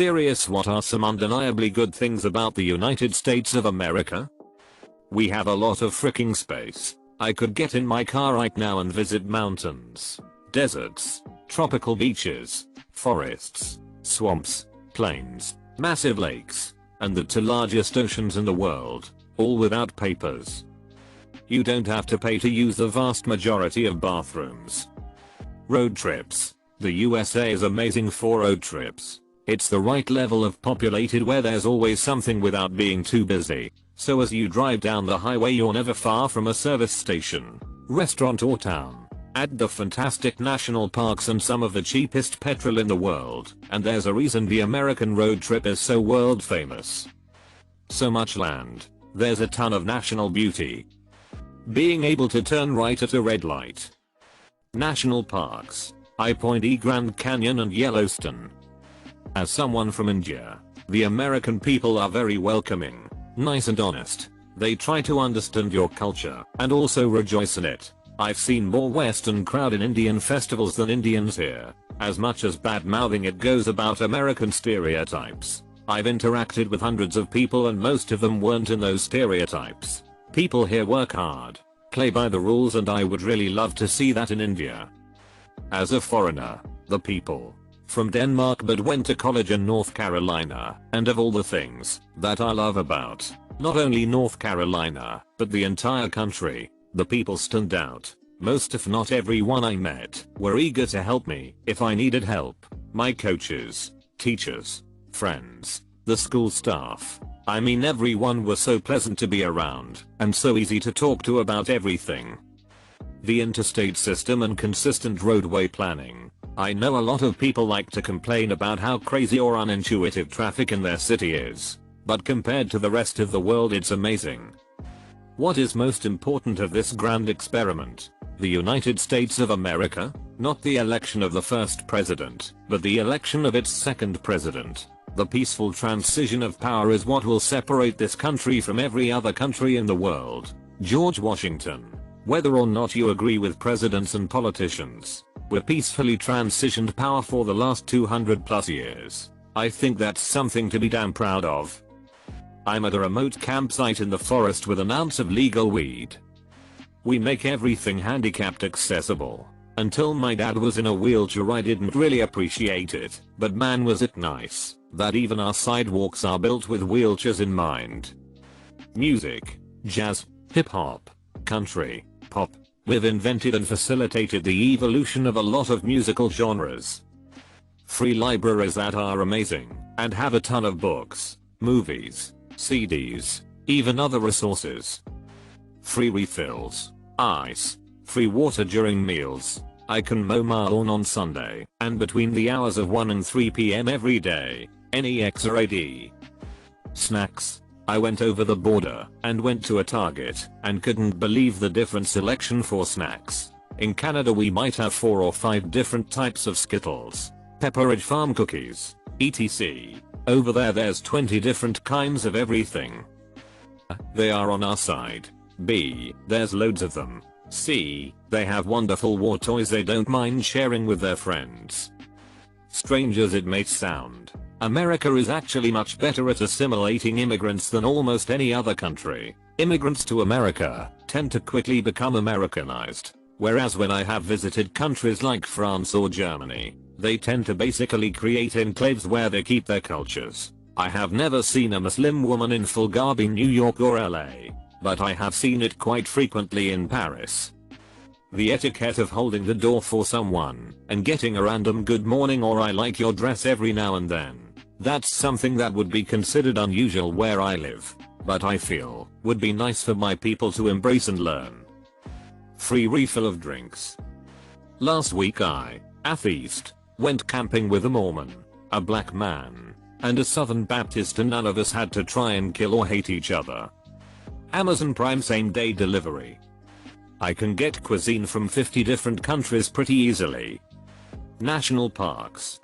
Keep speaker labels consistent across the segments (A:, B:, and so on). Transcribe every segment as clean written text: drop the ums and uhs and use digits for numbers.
A: serious? What are some undeniably good things about the United States of America? We have a lot of freaking space. I could get in my car right now and visit mountains, deserts, tropical beaches, forests, swamps, plains, massive lakes, and the two largest oceans in the world, all without papers. You don't have to pay to use the vast majority of bathrooms. Road trips. The USA is amazing for road trips. It's the right level of populated where there's always something without being too busy. So as you drive down the highway you're never far from a service station, restaurant or town. Add the fantastic national parks and some of the cheapest petrol in the world, and there's a reason the American road trip is so world famous. So much land. There's a ton of national beauty. Being able to turn right at a red light. National parks. High Point, Grand Canyon and Yellowstone. As someone from India, the American people are very welcoming, nice and honest. They try to understand your culture and also rejoice in it. I've seen more Western crowd in Indian festivals than Indians here. As much as bad mouthing it goes about American stereotypes, I've interacted with hundreds of people and most of them weren't in those stereotypes. People here work hard, play by the rules, and I would really love to see that in India. As a foreigner, the people from Denmark but went to college in North Carolina, and of all the things that I love about not only North Carolina, but the entire country, the people stood out. Most if not everyone I met were eager to help me if I needed help. My coaches, teachers, friends, the school staff. I mean everyone was so pleasant to be around and so easy to talk to about everything. The interstate system and consistent roadway planning. I know a lot of people like to complain about how crazy or unintuitive traffic in their city is, but compared to the rest of the world it's amazing. What is most important of this grand experiment? The United States of America? Not the election of the first president, but the election of its second president. The peaceful transition of power is what will separate this country from every other country in the world. George Washington. Whether or not you agree with presidents and politicians, we peacefully transitioned power for the last 200 plus years. I think that's something to be damn proud of. I'm at a remote campsite in the forest with an ounce of legal weed. We make everything handicapped accessible. Until my dad was in a wheelchair I didn't really appreciate it, but man was it nice that even our sidewalks are built with wheelchairs in mind. Music. Jazz, hip hop, country, pop. We've invented and facilitated the evolution of a lot of musical genres. Free libraries that are amazing and have a ton of books, movies, CDs, even other resources. Free refills, ice, free water during meals. I can mow my lawn on Sunday and between the hours of 1 and 3 p.m. every day. Any XRAD. Snacks. I went over the border and went to a Target and couldn't believe the different selection for snacks. In Canada we might have 4 or 5 different types of Skittles, Pepperidge Farm cookies, etc. Over there's 20 different kinds of everything. They are on our side. B. There's loads of them. C. They have wonderful war toys they don't mind sharing with their friends. Strange as it may sound, America is actually much better at assimilating immigrants than almost any other country. Immigrants to America tend to quickly become Americanized, whereas when I have visited countries like France or Germany, they tend to basically create enclaves where they keep their cultures. I have never seen a Muslim woman in full garb in New York or LA, but I have seen it quite frequently in Paris. The etiquette of holding the door for someone and getting a random good morning or I like your dress every now and then. That's something that would be considered unusual where I live, but I feel would be nice for my people to embrace and learn. Free refill of drinks. Last week I, atheist, went camping with a Mormon, a black man, and a Southern Baptist, and none of us had to try and kill or hate each other. Amazon Prime same day delivery. I can get cuisine from 50 different countries pretty easily. National parks.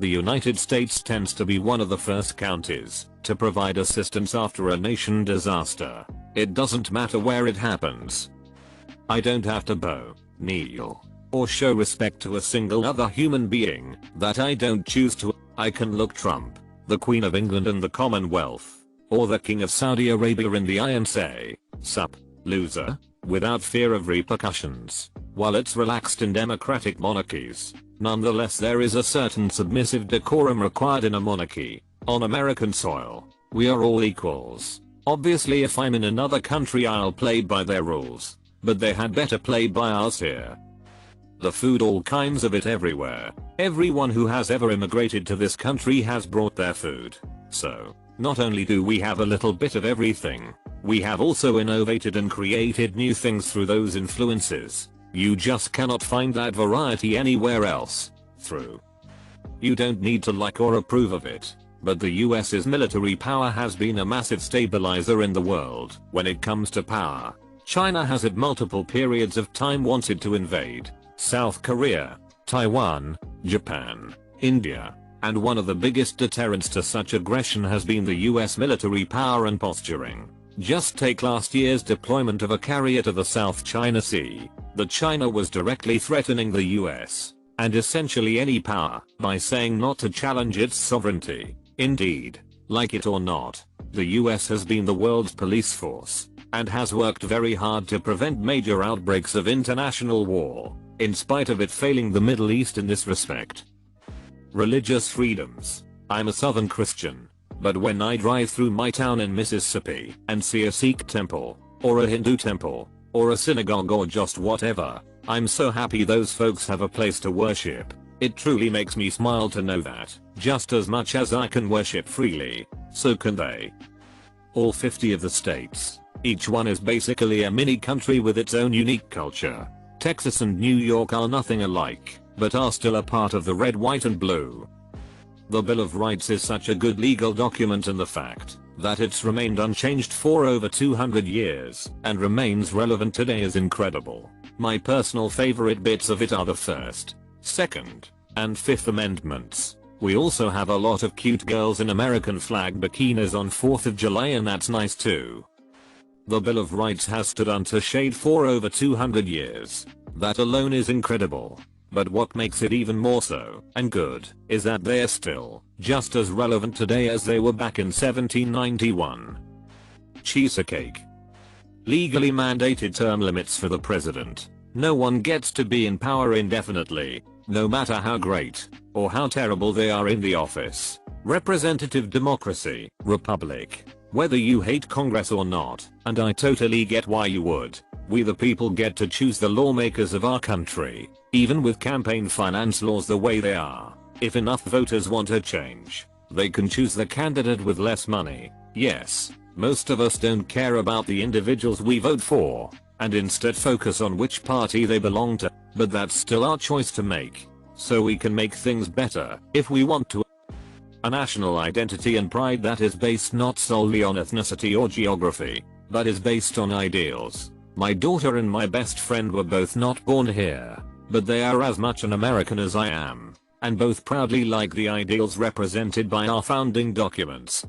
A: The United States tends to be one of the first counties to provide assistance after a nation disaster. It doesn't matter where it happens. I don't have to bow, kneel, or show respect to a single other human being that I don't choose to. I can look Trump, the Queen of England and the Commonwealth, or the King of Saudi Arabia in the eye and say, "Sup, loser," without fear of repercussions. While it's relaxed in democratic monarchies, nonetheless there is a certain submissive decorum required in a monarchy. On American soil, we are all equals. Obviously if I'm in another country I'll play by their rules, but they had better play by ours here. The food, all kinds of it everywhere. Everyone who has ever immigrated to this country has brought their food. So, not only do we have a little bit of everything, we have also innovated and created new things through those influences. You just cannot find that variety anywhere else. You don't need to like or approve of it, but the US's military power has been a massive stabilizer in the world. When it comes to power, China has at multiple periods of time wanted to invade South Korea, Taiwan, Japan, India, and one of the biggest deterrents to such aggression has been the US military power and posturing. Just take last year's deployment of a carrier to the South China Sea. The China was directly threatening the US, and essentially any power, by saying not to challenge its sovereignty. Indeed, like it or not, the US has been the world's police force, and has worked very hard to prevent major outbreaks of international war, in spite of it failing the Middle East in this respect. Religious freedoms. I'm a Southern Christian, but when I drive through my town in Mississippi and see a Sikh temple, or a Hindu temple, or a synagogue or just whatever, I'm so happy those folks have a place to worship. It truly makes me smile to know that, just as much as I can worship freely, so can they. All 50 of the states. Each one is basically a mini country with its own unique culture. Texas and New York are nothing alike, but are still a part of the red, white and blue. The Bill of Rights is such a good legal document, and the fact that it's remained unchanged for over 200 years and remains relevant today is incredible. My personal favorite bits of it are the First, Second, and Fifth Amendments. We also have a lot of cute girls in American flag bikinis on 4th of July, and that's nice too. The Bill of Rights has stood untouched for over 200 years. That alone is incredible. But what makes it even more so, and good, is that they're still just as relevant today as they were back in 1791. Cheesecake. Legally mandated term limits for the president. No one gets to be in power indefinitely, no matter how great or how terrible they are in the office. Representative democracy, republic. Whether you hate Congress or not, and I totally get why you would, we the people get to choose the lawmakers of our country, even with campaign finance laws the way they are. If enough voters want a change, they can choose the candidate with less money. Yes, most of us don't care about the individuals we vote for, and instead focus on which party they belong to, but that's still our choice to make, so we can make things better if we want to. A national identity and pride that is based not solely on ethnicity or geography, but is based on ideals. My daughter and my best friend were both not born here, but they are as much an American as I am, and both proudly like the ideals represented by our founding documents.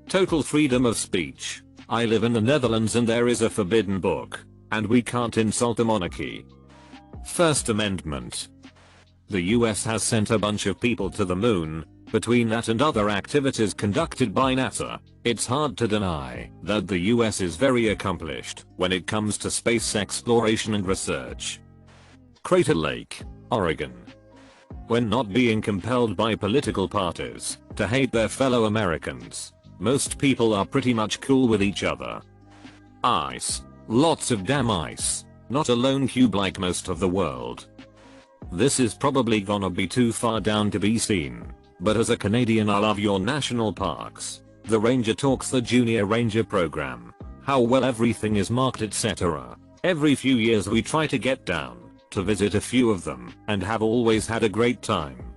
A: Total freedom of speech. I live in the Netherlands and there is a forbidden book, and we can't insult the monarchy. First Amendment. The US has sent a bunch of people to the moon. Between that and other activities conducted by NASA, it's hard to deny that the US is very accomplished when it comes to space exploration and research. Crater Lake, Oregon. When not being compelled by political parties to hate their fellow Americans, most people are pretty much cool with each other. Ice. Lots of damn ice. Not a lone cube like most of the world. This is probably gonna be too far down to be seen. But as a Canadian, I love your national parks. The Ranger Talks, the Junior Ranger program. How well everything is marked, etc. Every few years we try to get down to visit a few of them and have always had a great time.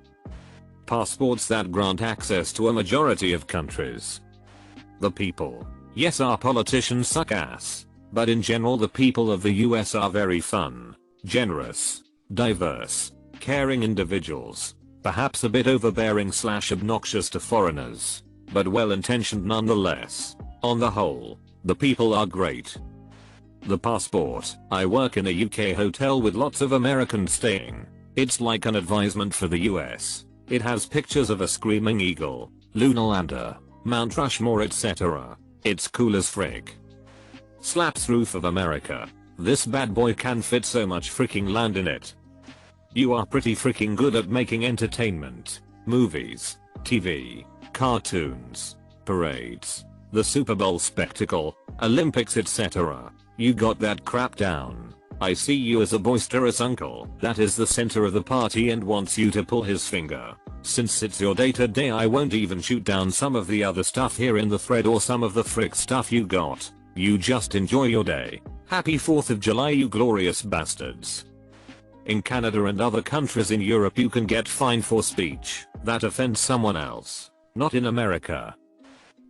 A: Passports that grant access to a majority of countries. The people. Yes, our politicians suck ass, but in general the people of the US are very fun, generous, diverse, caring individuals. Perhaps a bit overbearing / obnoxious to foreigners, but well intentioned nonetheless. On the whole, the people are great. The passport. I work in a UK hotel with lots of Americans staying. It's like an advisement for the US. It has pictures of a screaming eagle, lunar lander, Mount Rushmore, etc. It's cool as frick. Slaps roof of America. This bad boy can fit so much freaking land in it. You are pretty freaking good at making entertainment, movies, TV, cartoons, parades, the Super Bowl spectacle, Olympics, etc. You got that crap down. I see you as a boisterous uncle that is the center of the party and wants you to pull his finger. Since it's your day to day, I won't even shoot down some of the other stuff here in the thread or some of the frick stuff you got. You just enjoy your day. Happy 4th of July, you glorious bastards. In Canada and other countries in Europe you can get fined for speech that offends someone else. Not in America.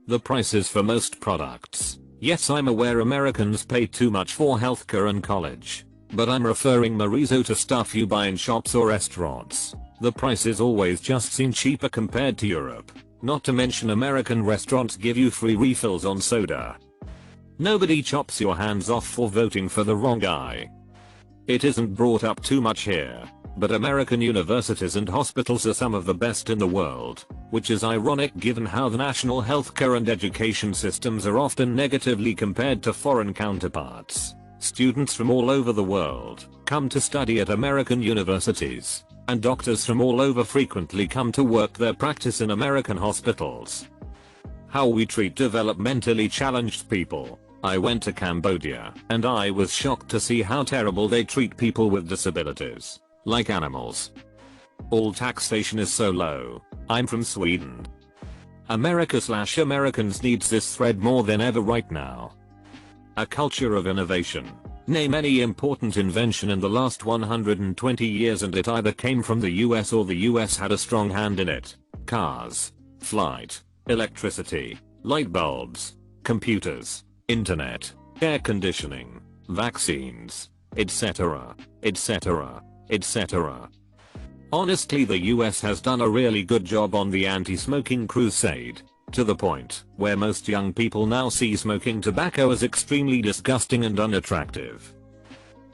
A: The prices for most products. Yes, I'm aware Americans pay too much for healthcare and college. But I'm referring Marizo to stuff you buy in shops or restaurants. The prices always just seem cheaper compared to Europe. Not to mention American restaurants give you free refills on soda. Nobody chops your hands off for voting for the wrong guy. It isn't brought up too much here, but American universities and hospitals are some of the best in the world, which is ironic given how the national healthcare and education systems are often negatively compared to foreign counterparts. Students from all over the world come to study at American universities, and doctors from all over frequently come to work their practice in American hospitals. How we treat developmentally challenged people. I went to Cambodia, and I was shocked to see how terrible they treat people with disabilities, like animals. All taxation is so low. I'm from Sweden. America/Americans needs this thread more than ever right now. A culture of innovation. Name any important invention in the last 120 years and it either came from the US or the US had a strong hand in it. Cars, flight, electricity, light bulbs, computers, internet, air conditioning, vaccines, etc., etc., etc. Honestly, the US has done a really good job on the anti-smoking crusade, to the point where most young people now see smoking tobacco as extremely disgusting and unattractive.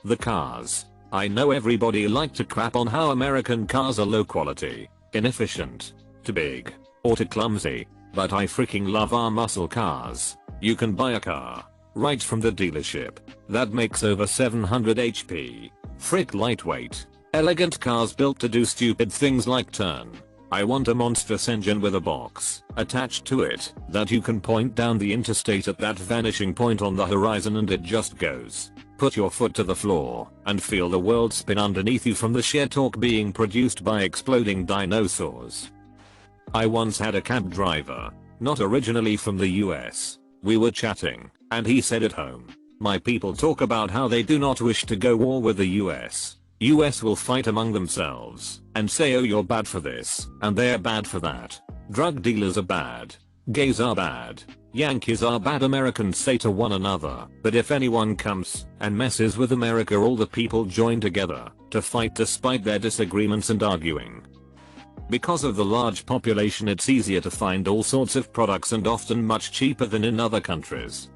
A: The cars. I know everybody like to crap on how American cars are low quality, inefficient, too big, or too clumsy, but I freaking love our muscle cars. You can buy a car right from the dealership that makes over 700 HP. Frick lightweight, elegant cars built to do stupid things like turn. I want a monstrous engine with a box attached to it that you can point down the interstate at that vanishing point on the horizon and it just goes. Put your foot to the floor and feel the world spin underneath you from the sheer torque being produced by exploding dinosaurs. I once had a cab driver, not originally from the US. We were chatting, and he said at home, "My people talk about how they do not wish to go war with the US. US will fight among themselves and say, oh, you're bad for this and they're bad for that. Drug dealers are bad. Gays are bad. Yankees are bad." Americans say to one another, but if anyone comes and messes with America, all the people join together to fight despite their disagreements and arguing. Because of the large population, it's easier to find all sorts of products and often much cheaper than in other countries.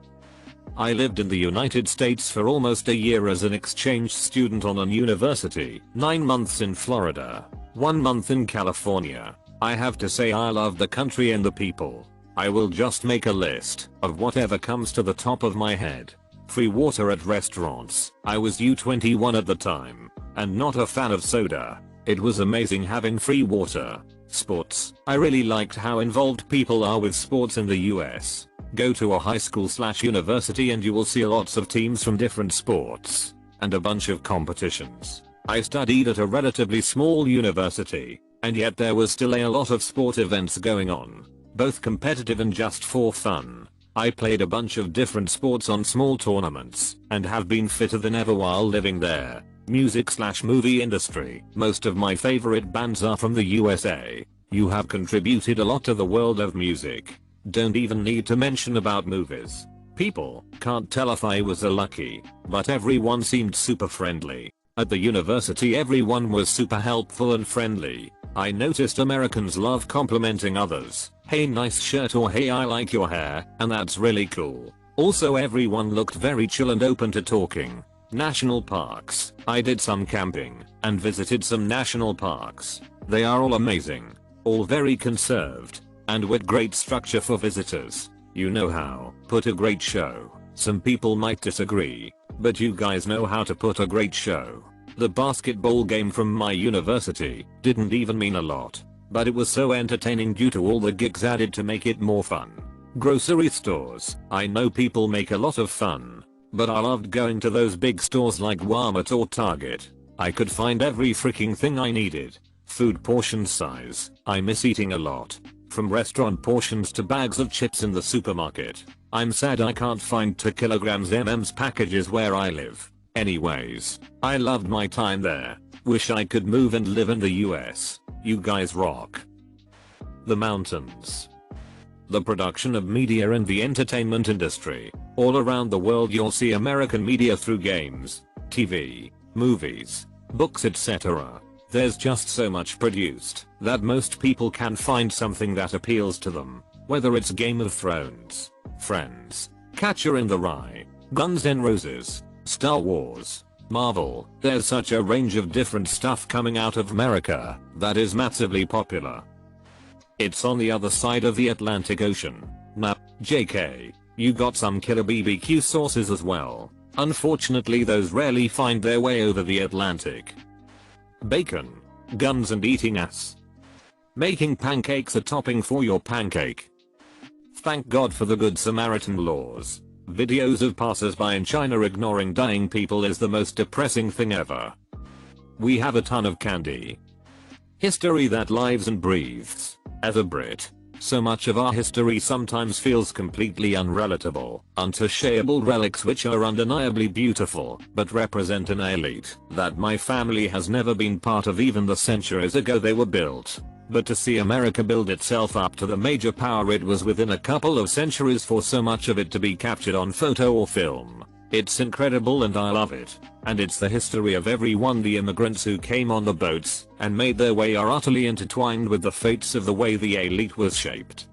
A: I lived in the United States for almost a year as an exchange student on an university, 9 months in Florida, 1 month in California. I have to say I love the country and the people. I will just make a list of whatever comes to the top of my head. Free water at restaurants. I was U21 at the time, and not a fan of soda. It was amazing having free water. Sports. I really liked how involved people are with sports in the US. Go to a high school/university and you will see lots of teams from different sports, and a bunch of competitions. I studied at a relatively small university, and yet there was still a lot of sport events going on, both competitive and just for fun. I played a bunch of different sports on small tournaments, and have been fitter than ever while living there. Music/movie industry. Most of my favorite bands are from the USA. You have contributed a lot to the world of music. Don't even need to mention about movies. People can't tell if I was lucky, but everyone seemed super friendly. At the university everyone was super helpful and friendly. I noticed Americans love complimenting others. Hey, nice shirt, or hey, I like your hair, and that's really cool. Also, everyone looked very chill and open to talking. National parks. I did some camping and visited some national parks. They are all amazing. All very conserved and with great structure for visitors. You know how. Put a great show. Some people might disagree, but you guys know how to put a great show. The basketball game from my university didn't even mean a lot, but it was so entertaining due to all the gigs added to make it more fun. Grocery stores. I know people make a lot of fun, but I loved going to those big stores like Walmart or Target. I could find every freaking thing I needed. Food portion size. I miss eating a lot. From restaurant portions to bags of chips in the supermarket. I'm sad I can't find 2 kilograms M&M's packages where I live. Anyways, I loved my time there. Wish I could move and live in the US. You guys rock. The mountains. The production of media and the entertainment industry. All around the world you'll see American media through games, TV, movies, books, etc. There's just so much produced that most people can find something that appeals to them. Whether it's Game of Thrones, Friends, Catcher in the Rye, Guns N' Roses, Star Wars, Marvel. There's such a range of different stuff coming out of America that is massively popular. It's on the other side of the Atlantic Ocean. Nah, JK. You got some killer BBQ sauces as well. Unfortunately those rarely find their way over the Atlantic. Bacon, guns and eating ass. Making pancakes a topping for your pancake. Thank God for the Good Samaritan laws. Videos of passers-by in China ignoring dying people is the most depressing thing ever. We have a ton of candy. History that lives and breathes. As a Brit, so much of our history sometimes feels completely unrelatable, untouchable relics which are undeniably beautiful, but represent an elite that my family has never been part of even the centuries ago they were built. But to see America build itself up to the major power it was within a couple of centuries for so much of it to be captured on photo or film. It's incredible and I love it. And it's the history of everyone. The immigrants who came on the boats and made their way are utterly intertwined with the fates of the way the elite was shaped.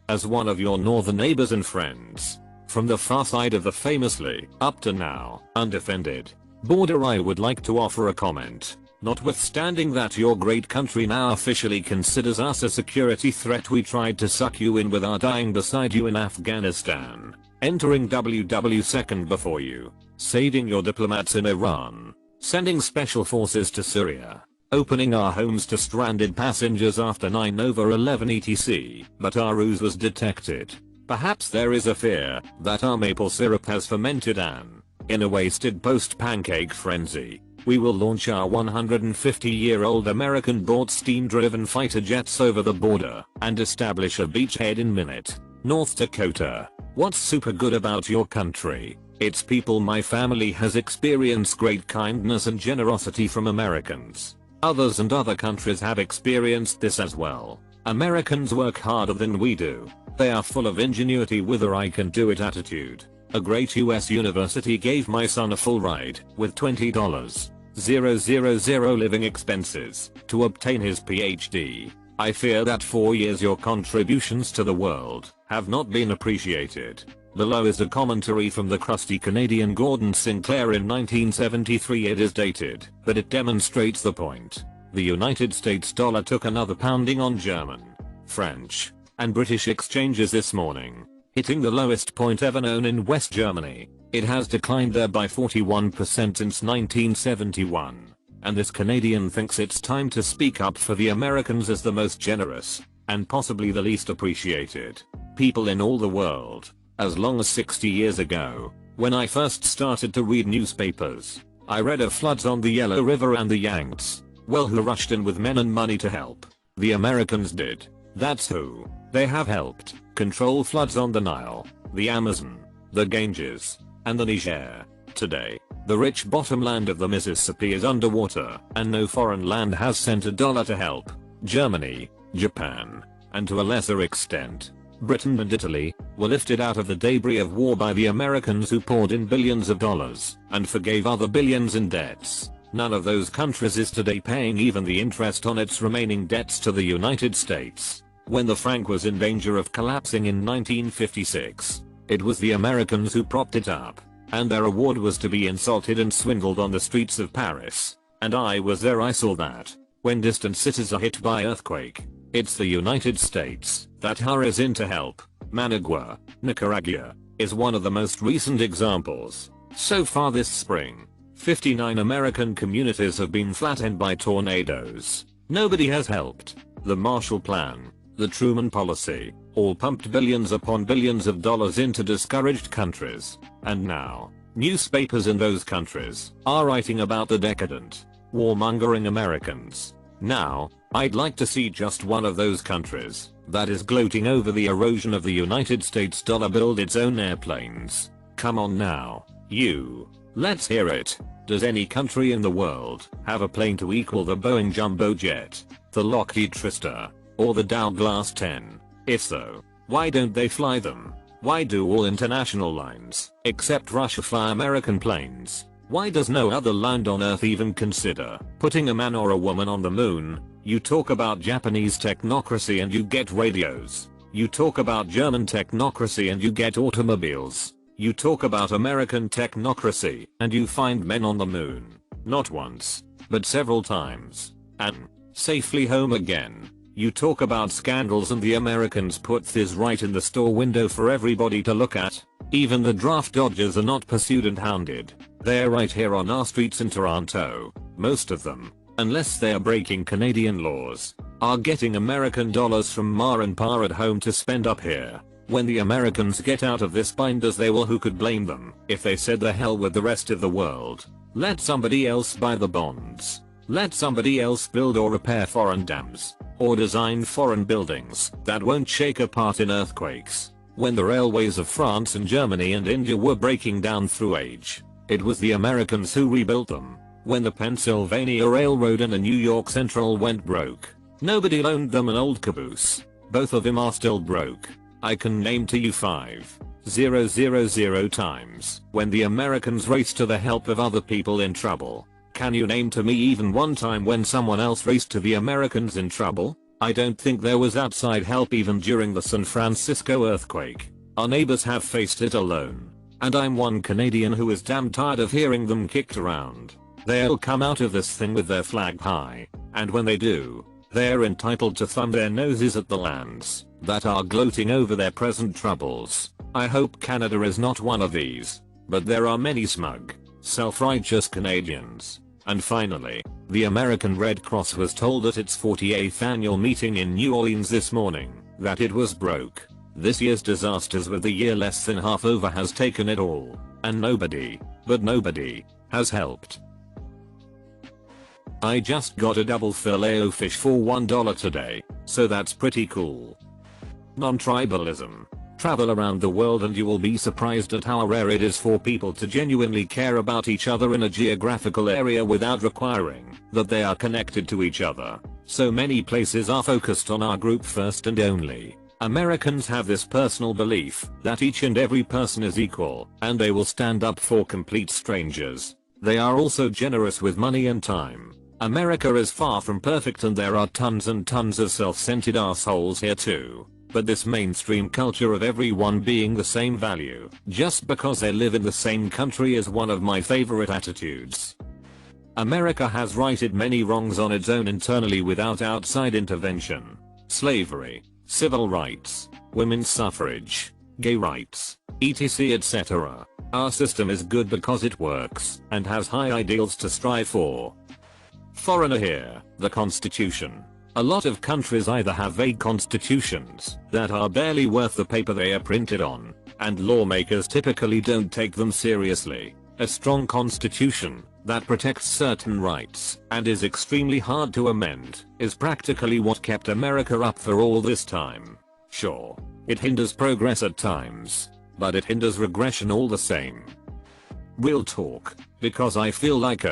A: As one of your northern neighbors and friends, from the far side of the famously, up to now, undefended border, I would like to offer a comment. Notwithstanding that your great country now officially considers us a security threat, we tried to suck you in with our dying beside you in Afghanistan, entering WW second before you, saving your diplomats in Iran, sending special forces to Syria, opening our homes to stranded passengers after 9/11 etc. But our ruse was detected. Perhaps there is a fear that our maple syrup has fermented and, in a wasted post-pancake frenzy, we will launch our 150-year-old American-bought steam-driven fighter jets over the border and establish a beachhead in Minot, North Dakota. What's super good about your country? Its people. My family has experienced great kindness and generosity from Americans. Others and other countries have experienced this as well. Americans work harder than we do. They are full of ingenuity with a I can do it attitude. A great US university gave my son a full ride with $20,000 living expenses to obtain his PhD. I fear that 4 years your contributions to the world have not been appreciated. Below is a commentary from the crusty Canadian Gordon Sinclair in 1973. It is dated, but it demonstrates the point. The United States dollar took another pounding on German, French, and British exchanges this morning, hitting the lowest point ever known in West Germany. It has declined there by 41% since 1971. And this Canadian thinks it's time to speak up for the Americans as the most generous, and possibly the least appreciated, people in all the world. As long as 60 years ago, when I first started to read newspapers, I read of floods on the Yellow River and the Yanks. Well, who rushed in with men and money to help? The Americans did. That's who. They have helped control floods on the Nile, the Amazon, the Ganges, and the Niger. Today, the rich bottom land of the Mississippi is underwater, and no foreign land has sent a dollar to help. Germany, Japan, and to a lesser extent, Britain and Italy, were lifted out of the debris of war by the Americans, who poured in billions of dollars and forgave other billions in debts. None of those countries is today paying even the interest on its remaining debts to the United States. When the franc was in danger of collapsing in 1956, it was the Americans who propped it up. and their reward was to be insulted and swindled on the streets of Paris. And I was there, I saw that. When distant cities are hit by earthquake, it's the United States that hurries in to help. Managua, Nicaragua, is one of the most recent examples. So far this spring, 59 American communities have been flattened by tornadoes. Nobody has helped. The Marshall Plan, the Truman Policy, all pumped billions upon billions of dollars into discouraged countries. And now, newspapers in those countries are writing about the decadent, warmongering Americans. Now, I'd like to see just one of those countries that is gloating over the erosion of the United States dollar build its own airplanes. Come on now, you. Let's hear it. Does any country in the world have a plane to equal the Boeing Jumbo Jet, the Lockheed Tristar, or the Douglas 10? If so, why don't they fly them? Why do all international lines, except Russia, fly American planes? Why does no other land on Earth even consider putting a man or a woman on the moon? You talk about Japanese technocracy and you get radios. You talk about German technocracy and you get automobiles. You talk about American technocracy and you find men on the moon. Not once, but several times. And safely home again. You talk about scandals and the Americans put this right in the store window for everybody to look at. Even the draft dodgers are not pursued and hounded. They're right here on our streets in Toronto. Most of them, unless they're breaking Canadian laws, are getting American dollars from Ma and Pa at home to spend up here. When the Americans get out of this binders, they will. Who could blame them if they said the hell with the rest of the world? Let somebody else buy the bonds. Let somebody else build or repair foreign dams, or design foreign buildings that won't shake apart in earthquakes. When the railways of France and Germany and India were breaking down through age, it was the Americans who rebuilt them. When the Pennsylvania Railroad and the New York Central went broke, nobody loaned them an old caboose. Both of them are still broke. I can name to you 5,000 times when the Americans raced to the help of other people in trouble. Can you name to me even one time when someone else raced to the Americans in trouble? I don't think there was outside help even during the San Francisco earthquake. Our neighbors have faced it alone. And I'm one Canadian who is damn tired of hearing them kicked around. They'll come out of this thing with their flag high. And when they do, they're entitled to thumb their noses at the lands that are gloating over their present troubles. I hope Canada is not one of these. But there are many smug, self-righteous Canadians. And finally, the American Red Cross was told at its 48th annual meeting in New Orleans this morning that it was broke. This year's disasters with the year less than half over has taken it all, and nobody, but nobody, has helped. I just got a double filet fish for $1 today, so that's pretty cool. Non-tribalism. Travel around the world and you will be surprised at how rare it is for people to genuinely care about each other in a geographical area without requiring that they are connected to each other. So many places are focused on our group first and only. Americans have this personal belief that each and every person is equal and they will stand up for complete strangers. They are also generous with money and time. America is far from perfect and there are tons and tons of self-centered assholes here too. But this mainstream culture of everyone being the same value just because they live in the same country is one of my favorite attitudes. America has righted many wrongs on its own internally without outside intervention. Slavery, civil rights, women's suffrage, gay rights, etc etc. Our system is good because it works and has high ideals to strive for. Foreigner here, the Constitution. A lot of countries either have vague constitutions that are barely worth the paper they are printed on, and lawmakers typically don't take them seriously. A strong constitution that protects certain rights and is extremely hard to amend is practically what kept America up for all this time. Sure, it hinders progress at times, but it hinders regression all the same. Real talk, because I feel like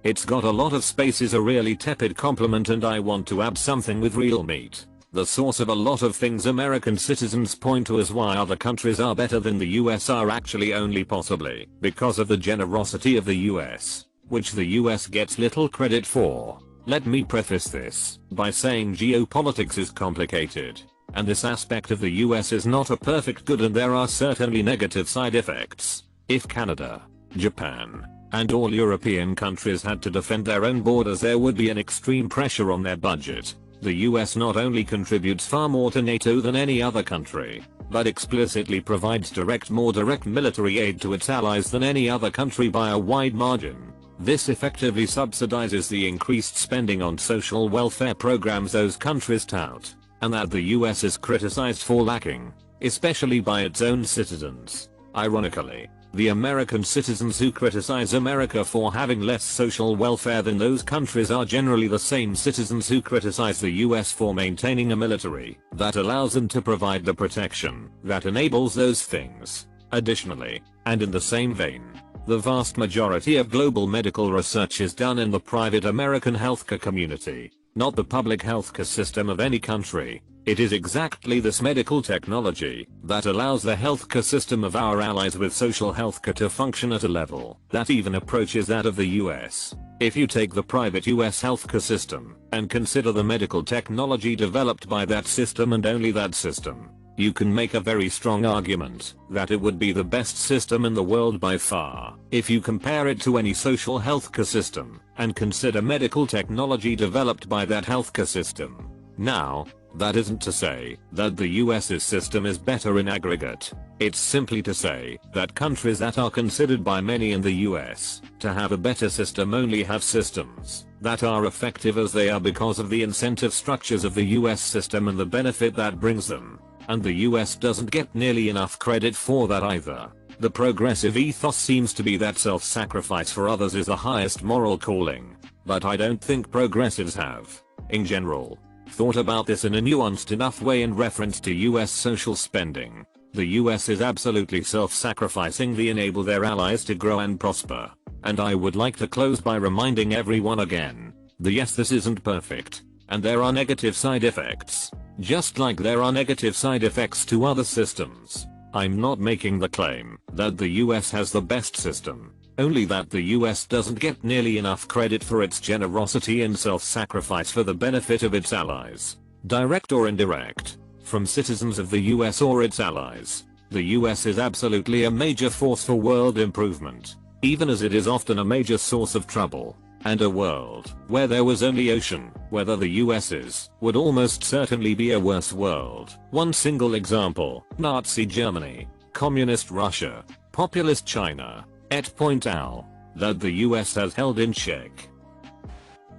A: it's got a lot of space is a really tepid compliment and I want to add something with real meat. The source of a lot of things American citizens point to as why other countries are better than the US are actually only possibly because of the generosity of the US, which the US gets little credit for. Let me preface this by saying geopolitics is complicated, and this aspect of the US is not a perfect good and there are certainly negative side effects. If Canada, Japan, and all European countries had to defend their own borders, there would be an extreme pressure on their budget. The US not only contributes far more to NATO than any other country, but explicitly provides more direct military aid to its allies than any other country by a wide margin. This effectively subsidizes the increased spending on social welfare programs those countries tout, and that the US is criticized for lacking, especially by its own citizens. Ironically, the American citizens who criticize America for having less social welfare than those countries are generally the same citizens who criticize the US for maintaining a military that allows them to provide the protection that enables those things. Additionally, and in the same vein, the vast majority of global medical research is done in the private American healthcare community, not the public healthcare system of any country. It is exactly this medical technology that allows the healthcare system of our allies with social healthcare to function at a level that even approaches that of the US. If you take the private US healthcare system and consider the medical technology developed by that system and only that system, you can make a very strong argument that it would be the best system in the world by far. If you compare it to any social healthcare system and consider medical technology developed by that healthcare system. Now, that isn't to say that the US's system is better in aggregate. It's simply to say that countries that are considered by many in the US to have a better system only have systems that are effective as they are because of the incentive structures of the US system and the benefit that brings them. And the US doesn't get nearly enough credit for that either. The progressive ethos seems to be that self-sacrifice for others is the highest moral calling, but I don't think progressives have, in general, thought about this in a nuanced enough way in reference to US social spending. The US is absolutely self-sacrificing to enable their allies to grow and prosper. And I would like to close by reminding everyone again, that yes, this isn't perfect, and there are negative side effects, just like there are negative side effects to other systems. I'm not making the claim that the US has the best system, only that the US doesn't get nearly enough credit for its generosity and self-sacrifice for the benefit of its allies, direct or indirect, from citizens of the US or its allies. The US is absolutely a major force for world improvement, even as it is often a major source of trouble. And a world where there was only ocean, whether the US's, would almost certainly be a worse world. One single example, Nazi Germany, Communist Russia, Populist China, et al. That the US has held in check.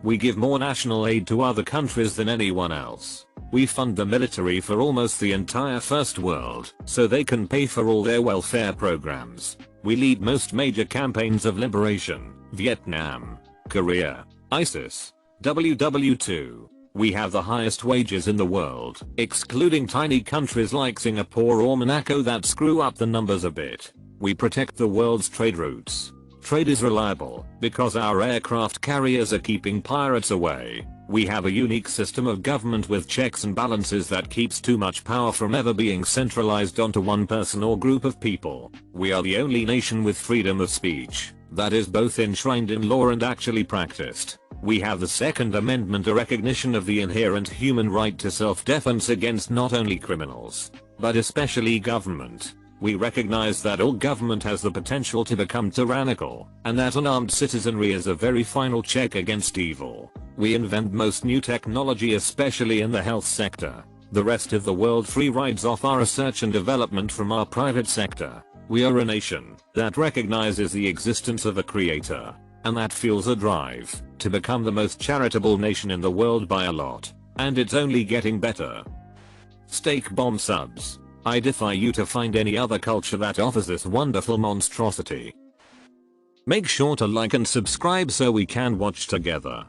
A: We give more national aid to other countries than anyone else. We fund the military for almost the entire first world, so they can pay for all their welfare programs. We lead most major campaigns of liberation, Vietnam, Korea, ISIS, WW2. We have the highest wages in the world, excluding tiny countries like Singapore or Monaco that screw up the numbers a bit. We protect the world's trade routes. Trade is reliable because our aircraft carriers are keeping pirates away. We have a unique system of government with checks and balances that keeps too much power from ever being centralized onto one person or group of people. We are the only nation with freedom of speech that is both enshrined in law and actually practiced. We have the Second Amendment, a recognition of the inherent human right to self-defense against not only criminals, but especially government. We recognize that all government has the potential to become tyrannical, and that unarmed citizenry is a very final check against evil. We invent most new technology, especially in the health sector. The rest of the world free rides off our research and development from our private sector. We are a nation that recognizes the existence of a creator, and that feels a drive to become the most charitable nation in the world by a lot. And it's only getting better. Steak bomb subs. I defy you to find any other culture that offers this wonderful monstrosity. Make sure to like and subscribe so we can watch together.